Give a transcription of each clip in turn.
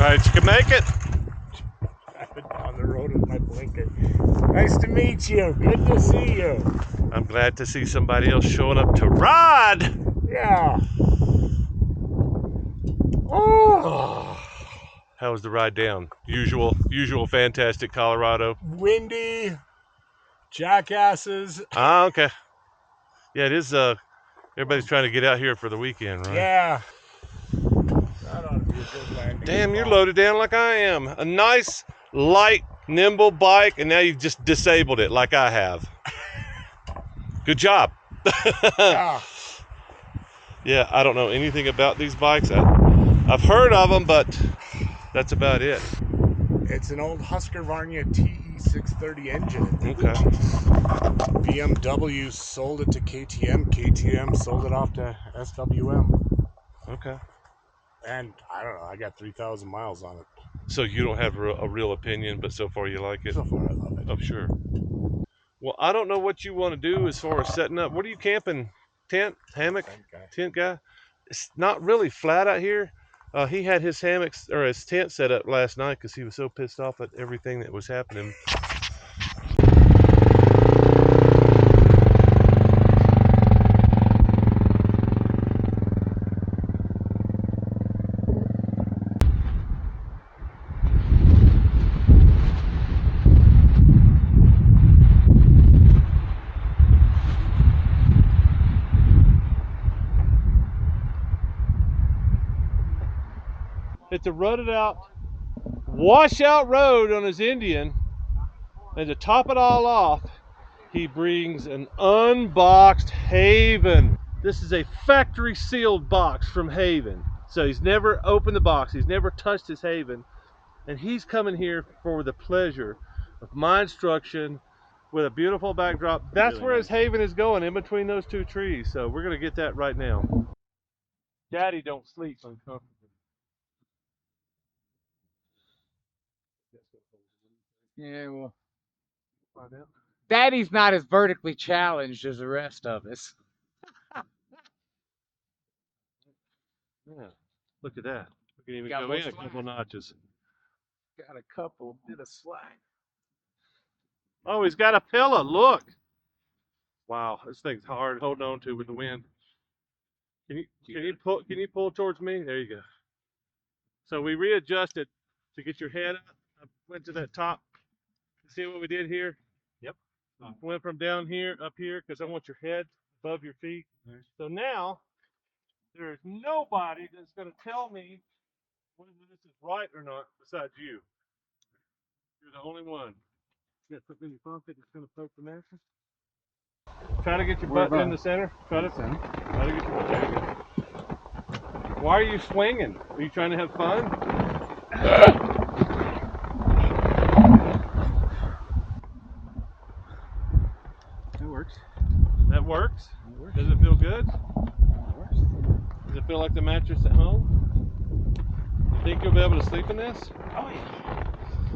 Right, you can make it. I've been on the road with my blinker. Nice to meet you. Good to see you. I'm glad to see somebody else showing up to ride. Yeah. Oh. How was the ride down? Usual, fantastic Colorado. Windy. Jackasses. Ah, okay. Yeah, it is. Everybody's trying to get out here for the weekend, right? Yeah. That ought to be a good landing. Damn, you're loaded down like I am. A nice, light, nimble bike, and now you've just disabled it like I have. Good job. Yeah. Yeah, I don't know anything about these bikes. I've heard of them, but that's about it. It's an old Husqvarna TE630 engine. Okay. BMW sold it to KTM. KTM sold it off to SWM. Okay. And I don't know, I got 3,000 miles on it. So you don't have a real opinion, but so far you like it? So far I love it. Oh, sure. Well, I don't know what you want to do as far as setting up. What are you camping? Tent? Hammock? Tent guy? It's not really flat out here. He had his hammocks or his tent set up last night because he was so pissed off at everything that was happening. It's a rutted out, washout road on his Indian, and to top it all off, he brings an unboxed Haven. This is a factory sealed box from Haven. So he's never opened the box, he's never touched his Haven, and he's coming here for the pleasure of my instruction with a beautiful backdrop. That's really where nice. His Haven is going, in between those two trees. So we're gonna get that right now. Daddy don't sleep uncomfortably. Yeah, well, Daddy's not as vertically challenged as the rest of us. Yeah, look at that. We can even go in a couple notches. Got a couple bit of slack. Oh, he's got a pillow. Look. Wow, this thing's hard holding on to with the wind. Can you pull towards me? There you go. So we readjusted to get your head up. I went to that top. See what we did here? Yep. Went from down here up here because I want your head above your feet. Nice. So now there is nobody that's going to tell me whether this is right or not besides you. You're the only one. You got something in your pocket that's going to poke the mattress? Try to get your butt in the center. Try to get your butt. There you go. Why are you swinging? Are you trying to have fun? That works. That works? That works. Does it feel good? That works. Does it feel like the mattress at home? You think you'll be able to sleep in this? Oh yeah.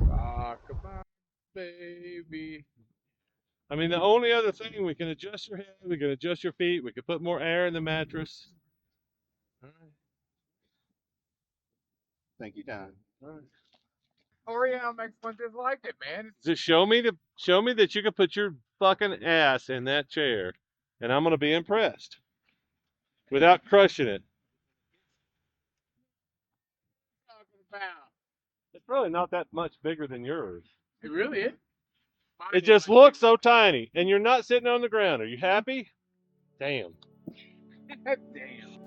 Rock-a-bye, baby. I mean, the only other thing, we can adjust your head, we can adjust your feet, we can put more air in the mattress. All right. Thank you, Don. All right. Oreo makes one just like it, man. Just show me that you can put your fucking ass in that chair, and I'm gonna be impressed. Without crushing it. It's really not that much bigger than yours. It really is. It just looks so tiny, and you're not sitting on the ground. Are you happy? Damn. Damn.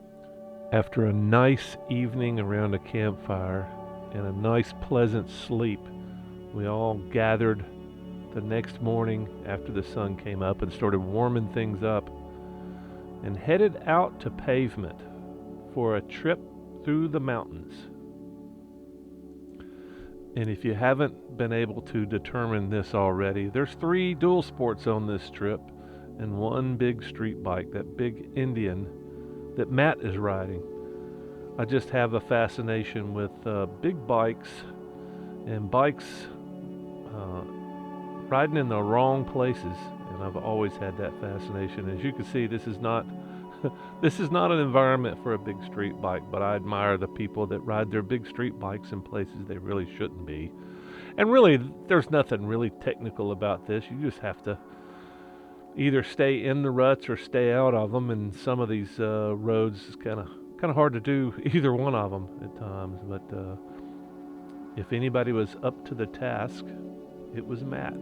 After a nice evening around a campfire and a nice pleasant sleep, we all gathered the next morning after the sun came up and started warming things up and headed out to Pavement for a trip through the mountains. And if you haven't been able to determine this already, there's 3 dual sports on this trip and 1 big street bike, that big Indian that Matt is riding. I just have a fascination with big bikes and bikes riding in the wrong places, and I've always had that fascination. As you can see, this is not This is not an environment for a big street bike, but I admire the people that ride their big street bikes in places they really shouldn't be. And really, there's nothing really technical about this. You just have to either stay in the ruts or stay out of them. And some of these roads is kind of hard to do either one of them at times. But if anybody was up to the task, it was Matt.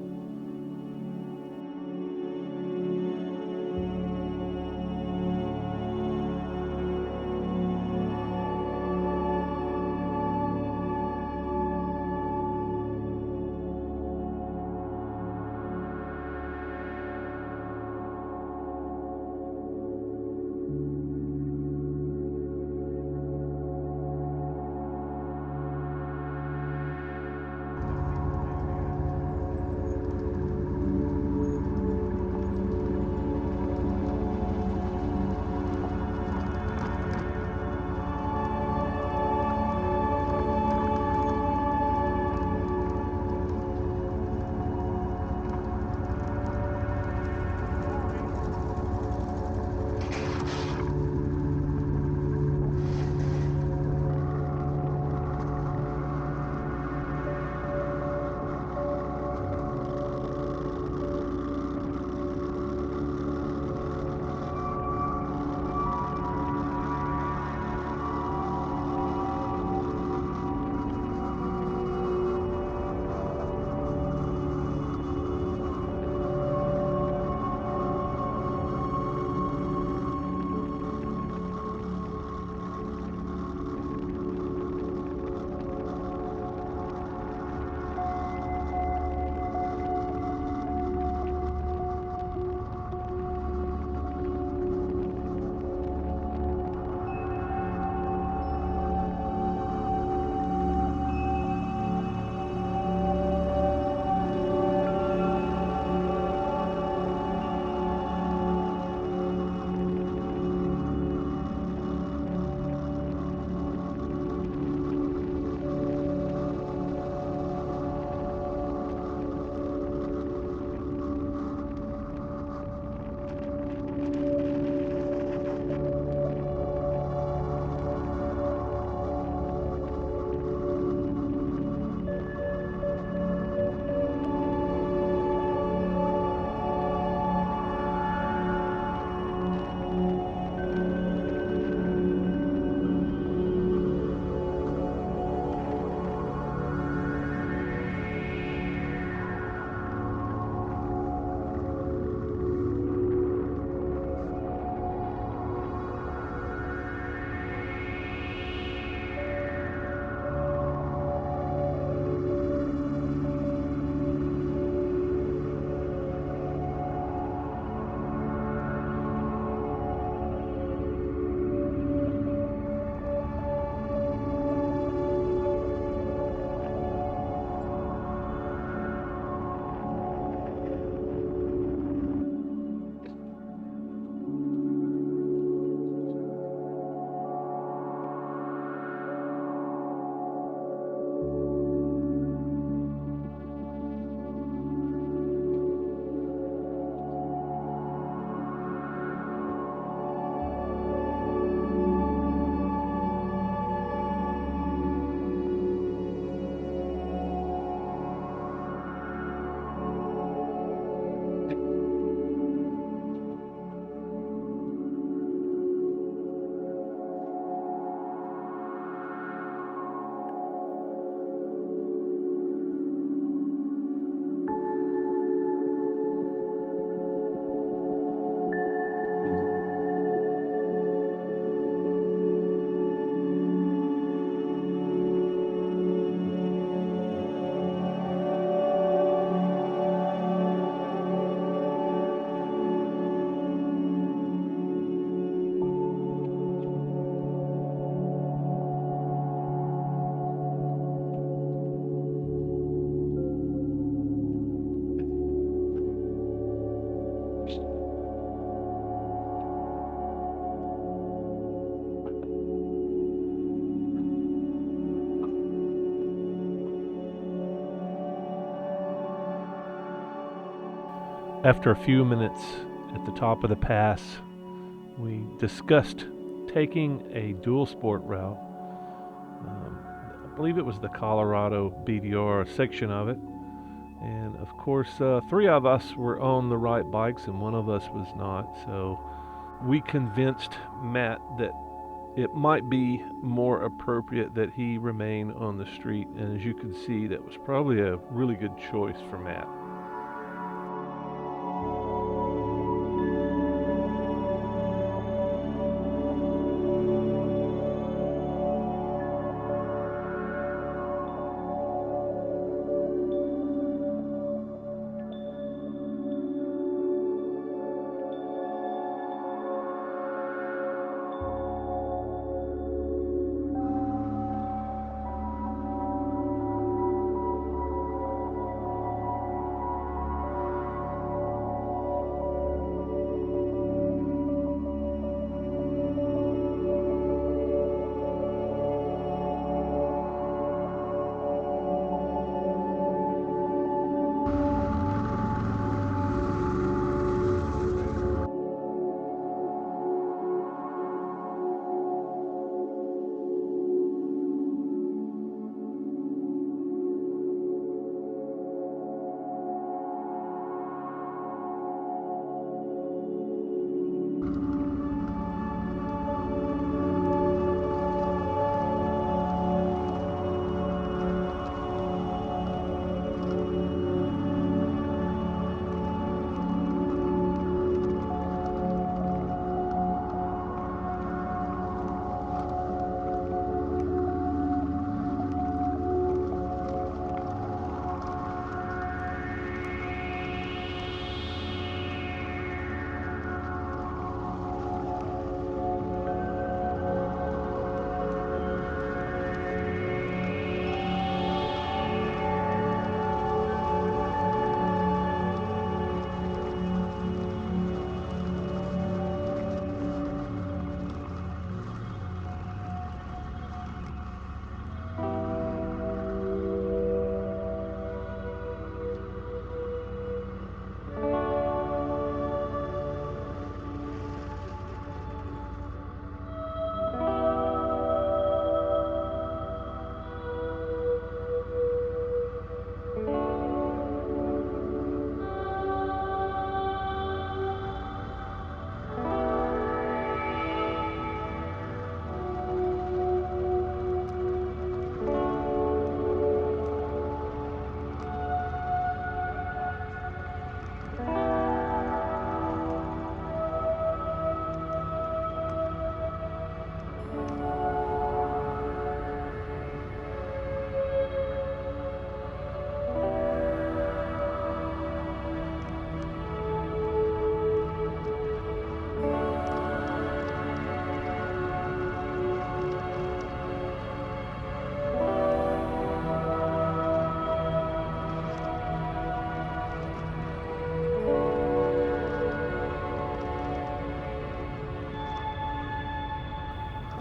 After a few minutes at the top of the pass, We discussed taking a dual sport route. I believe it was the Colorado BDR section of it. And of course, three of us were on the right bikes and one of us was not. So we convinced Matt that it might be more appropriate that he remain on the street. And as you can see, that was probably a really good choice for Matt.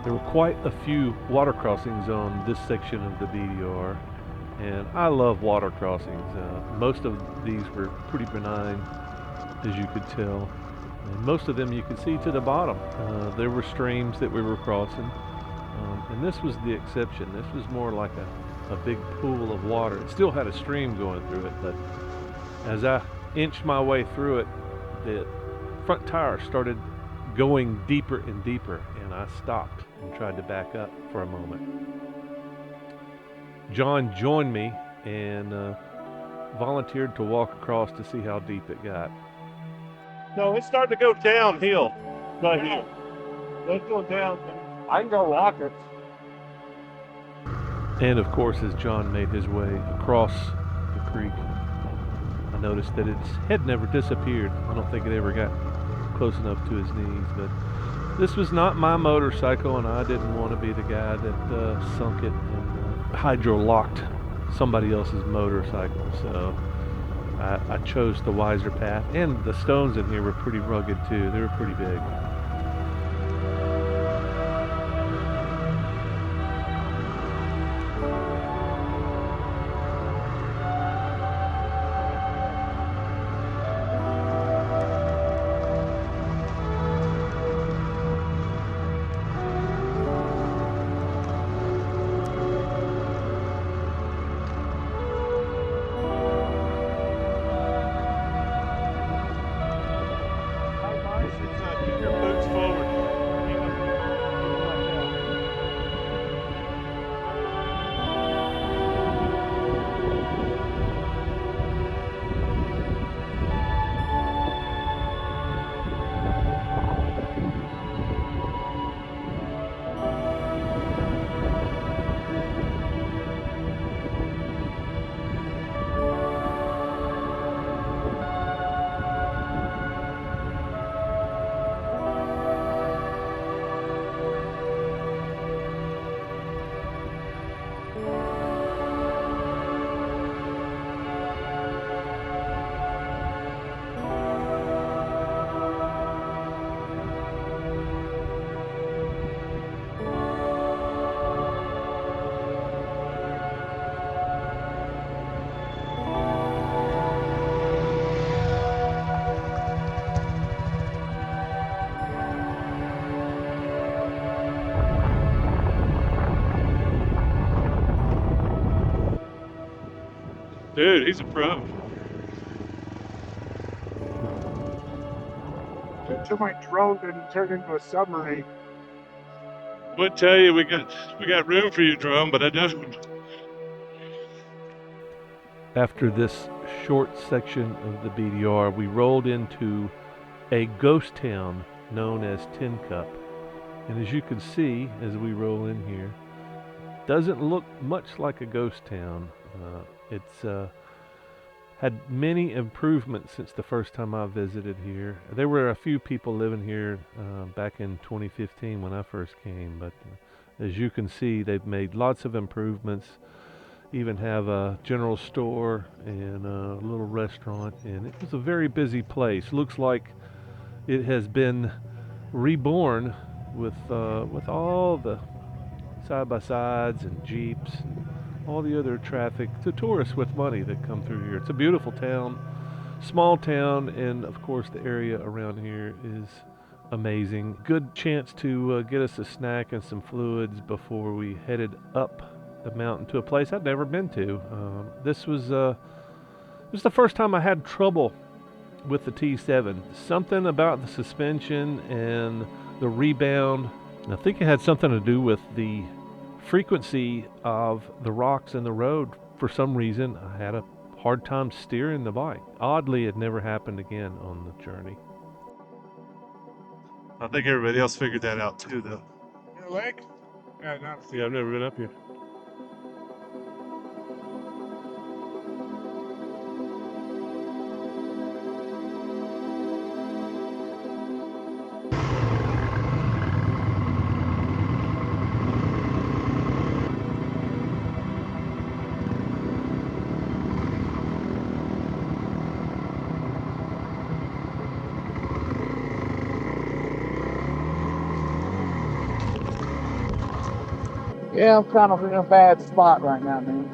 There were quite a few water crossings on this section of the BDR, and I love water crossings. Most of these were pretty benign, as you could tell, and most of them you could see to the bottom. There were streams that we were crossing, and this was the exception. This was more like a big pool of water. It still had a stream going through it, but as I inched my way through it, the front tire started going deeper and deeper, and I stopped and tried to back up for a moment. John joined me and volunteered to walk across to see how deep it got. No, it's starting to go downhill right here. Let's go down. I can go walk it. And of course, as John made his way across the creek, I noticed that its head never disappeared. I don't think it ever got close enough to his knees, but this was not my motorcycle, and I didn't want to be the guy that sunk it and hydro-locked somebody else's motorcycle. So I chose the wiser path, and the stones in here were pretty rugged too. They were pretty big. Dude, he's a pro. Until my drone didn't turn into a submarine. Would tell you we got room for you, drone, but I don't. After this short section of the BDR, we rolled into a ghost town known as Tin Cup. And as you can see, as we roll in here, doesn't look much like a ghost town. It's had many improvements since the first time I visited here. There were a few people living here back in 2015 when I first came, but as you can see, they've made lots of improvements. Even have a general store and a little restaurant, and it was a very busy place. Looks like it has been reborn with all the side-by-sides and Jeeps and all the other traffic, the tourists with money that come through here. It's a beautiful town, small town, and of course the area around here is amazing. Good chance to get us a snack and some fluids before we headed up the mountain to a place I'd never been to. This was the first time I had trouble with the T7. Something about the suspension and the rebound. And I think it had something to do with the frequency of the rocks in the road. For some reason, I had a hard time steering the bike. Oddly, it never happened again on the journey. I think everybody else figured that out too, though. Your leg? Yeah, no. Yeah, I've never been up here. Yeah, I'm kind of in a bad spot right now, man.